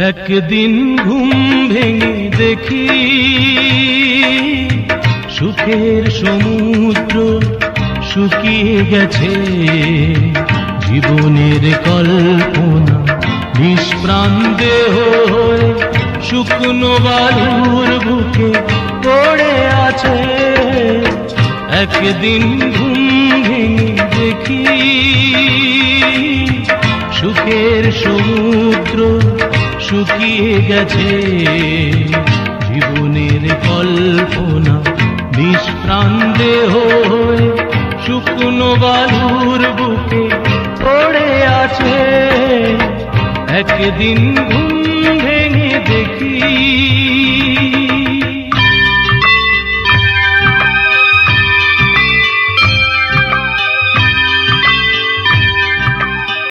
একদিন ঘুম ভেঙে দেখি সুখের সমুদ্র শুকিয়ে গেছে, জীবনের কল্পনা নিষ্প্রাণ দেহ হয়ে শুকনো বালুর বুকে পড়ে আছে। একদিন ঘুম ভেঙে দেখি সুখের সমুদ্র শুকিয়ে গেছে, জীবনের কল্পনা নিষ্প্রাণ দেহ হয়ে শুকনো বালুর বুকে পড়ে আছে। একদিন ঘুম ভেঙে দেখি